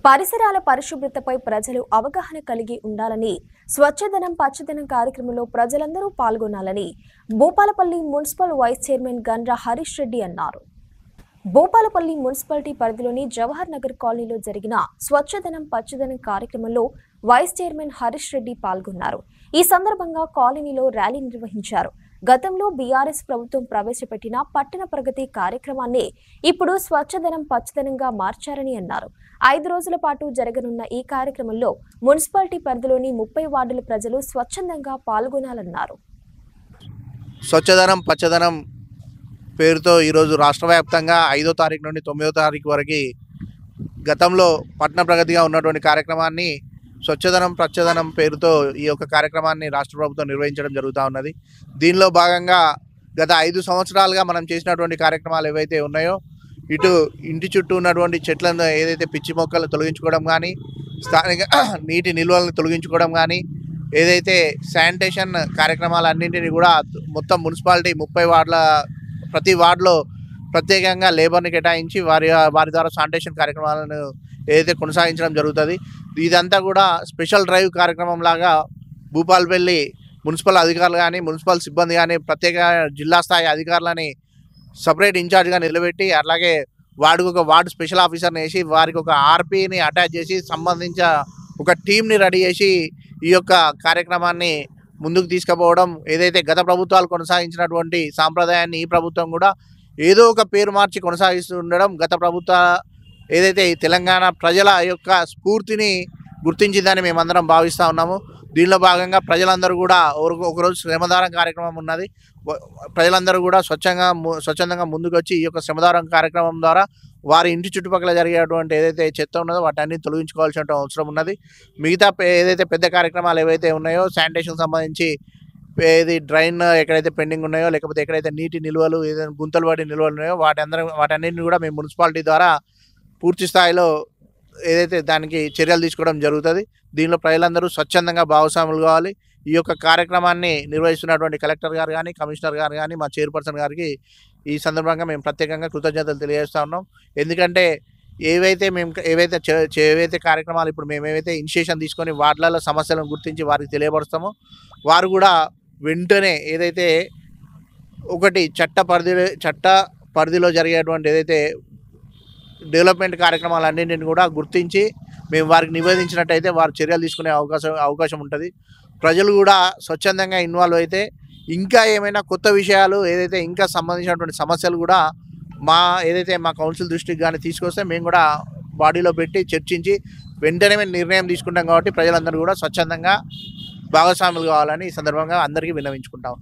పరిసరాల పరిశుభ్రతపై ప్రజలు అవగాహన కలిగి ఉండాలని స్వచ్ఛదనం పచ్చదనం కార్యక్రమంలో ప్రజలందరూ పాల్గొనాలని Bhupalpally municipal vice chairman Gandra Harish Reddy అన్నారు. భూపాలపల్లి మున్సిపాలిటీ పరిధిలోని జవహర్ నగర్ కాలనీలో జరిగిన స్వచ్ఛదనం పచ్చదనం కార్యక్రమంలో వైస్ చైర్మన్ హరీష్ రెడ్డి పాల్గొన్నారు. ఈ సందర్భంగా కాలనీలో ర్యాలీ నిర్వహించారు. గతంలో బీఆర్ఎస్ ప్రభుత్వం ప్రవేశపెట్టిన పట్టణ ప్రగతి కార్యక్రమాన్ని ఇప్పుడు స్వచ్ఛదనం పచ్చదనంగా మార్చారని అన్నారు. 5 రోజుల పాటు జరగనున్న ఈ కార్యక్రమంలో మున్సిపాలిటీ పరిధిలోని 30 వార్డుల ప్రజలు స్వచ్ఛందంగా పాల్గొనాలన్నారు. స్వచ్ఛదనం పచ్చదనం పేరుతో ఈరోజు రాష్ట్ర వ్యాప్తంగా 5వ తారీఖు నుండి 9వ తారీఖు వరకు గతంలో పట్టణ ప్రగతిగా ఉన్నటువంటి కార్యక్రమాన్ని స్వచ్ఛదనం పచ్చదనం పేరుతో ఈ యొక్క కార్యక్రమాన్ని రాష్ట్ర ప్రభుత్వం నిర్వహించడం జరుగుతూ ఉన్నది. దీనిలో భాగంగా గత 5 సంవత్సరాలుగా మనం చేసినటువంటి కార్యక్రమాలు ఏవైతే ఉన్నాయో, ఇటు ఇంటి చుట్టూ ఉన్నటువంటి చెట్లను ఏదైతే పిచ్చి మొక్కలను తొలగించుకోవడం కానీ, స్థానిక నీటి నిల్వలను తొలగించుకోవడం కానీ, ఏదైతే శానిటేషన్ కార్యక్రమాలన్నింటినీ కూడా మొత్తం మున్సిపాలిటీ 30 వార్డుల ప్రతి వార్డులో ప్రత్యేకంగా లేబర్ని కేటాయించి వారి ద్వారా శానిటేషన్ కార్యక్రమాలను ఏదైతే కొనసాగించడం జరుగుతుంది. ఇదంతా కూడా స్పెషల్ డ్రైవ్ కార్యక్రమం లాగా భూపాలపల్లి మున్సిపల్ అధికారులు కానీ, మున్సిపల్ సిబ్బంది కానీ, ప్రత్యేక జిల్లా స్థాయి అధికారులని సపరేట్ ఇన్ఛార్జ్గా నిలబెట్టి, అలాగే వార్డుకు ఒక వార్డు స్పెషల్ ఆఫీసర్ని వేసి వారికి ఒక ఆర్పీని అటాచ్ చేసి సంబంధించిన ఒక టీంని రెడీ చేసి ఈ యొక్క కార్యక్రమాన్ని ముందుకు తీసుకుపోవడం, ఏదైతే గత ప్రభుత్వాలు కొనసాగించినటువంటి సాంప్రదాయాన్ని ఈ ప్రభుత్వం కూడా ఏదో ఒక పేరు మార్చి కొనసాగిస్తూ ఉండడం, గత ప్రభుత్వ ఏదైతే ఈ తెలంగాణ ప్రజల యొక్క స్ఫూర్తిని గుర్తించిందని మేమందరం భావిస్తూ ఉన్నాము. దీనిలో భాగంగా ప్రజలందరూ కూడా ఒకరోజు శ్రమదానం కార్యక్రమం ఉన్నది. ప్రజలందరూ కూడా స్వచ్ఛందంగా ముందుకు వచ్చి ఈ యొక్క శ్రమదానం కార్యక్రమం ద్వారా వారి ఇంటి చుట్టుపక్కల జరిగేటువంటి ఏదైతే చెత్త ఉన్నదో వాటన్ని తొలగించుకోవాల్సిన అవసరం ఉన్నది. మిగతా ఏదైతే పెద్ద కార్యక్రమాలు ఏవైతే ఉన్నాయో, శానిటేషన్ సంబంధించి ఏది డ్రైన్ ఎక్కడైతే పెండింగ్ ఉన్నాయో, లేకపోతే ఎక్కడైతే నీటి నిల్వలు ఏదైనా గుంతలు పడి నిల్వలు ఉన్నాయో వాటన్నిటిని కూడా మేము మున్సిపాలిటీ ద్వారా పూర్తి స్థాయిలో ఏదైతే దానికి చర్యలు తీసుకోవడం జరుగుతుంది. దీనిలో ప్రజలందరూ స్వచ్ఛందంగా భాగస్వాములు కావాలి. ఈ యొక్క కార్యక్రమాన్ని నిర్వహిస్తున్నటువంటి కలెక్టర్ గారు కానీ, కమిషనర్ గారు కానీ, మా చైర్పర్సన్ గారికి ఈ సందర్భంగా మేము ప్రత్యేకంగా కృతజ్ఞతలు తెలియజేస్తూ ఉన్నాం. ఎందుకంటే ఏవైతే కార్యక్రమాలు ఇప్పుడు మేము ఏవైతే ఇనిషియేషన్ తీసుకొని వార్డులలో సమస్యలను గుర్తించి వారికి తెలియపరుస్తామో, వారు కూడా వెంటనే ఏదైతే ఒకటి చట్ట పరిధిలో జరిగేటువంటి ఏదైతే డెవలప్మెంట్ కార్యక్రమాలన్నింటిని కూడా గుర్తించి మేము వారికి నివేదించినట్టయితే వారు చర్యలు తీసుకునే అవకాశం ఉంటుంది. ప్రజలు కూడా స్వచ్ఛందంగా ఇన్వాల్వ్ అయితే ఇంకా ఏమైనా కొత్త విషయాలు ఏదైతే ఇంకా సంబంధించినటువంటి సమస్యలు కూడా ఏదైతే మా కౌన్సిల్ దృష్టికి కానీ తీసుకొస్తే మేము కూడా బాడీలో పెట్టి చర్చించి వెంటనే మేము నిర్ణయం తీసుకుంటాం. కాబట్టి ప్రజలందరూ కూడా స్వచ్ఛందంగా భాగస్వాములు కావాలని ఈ సందర్భంగా అందరికీ విన్నవించుకుంటా ఉన్నాం.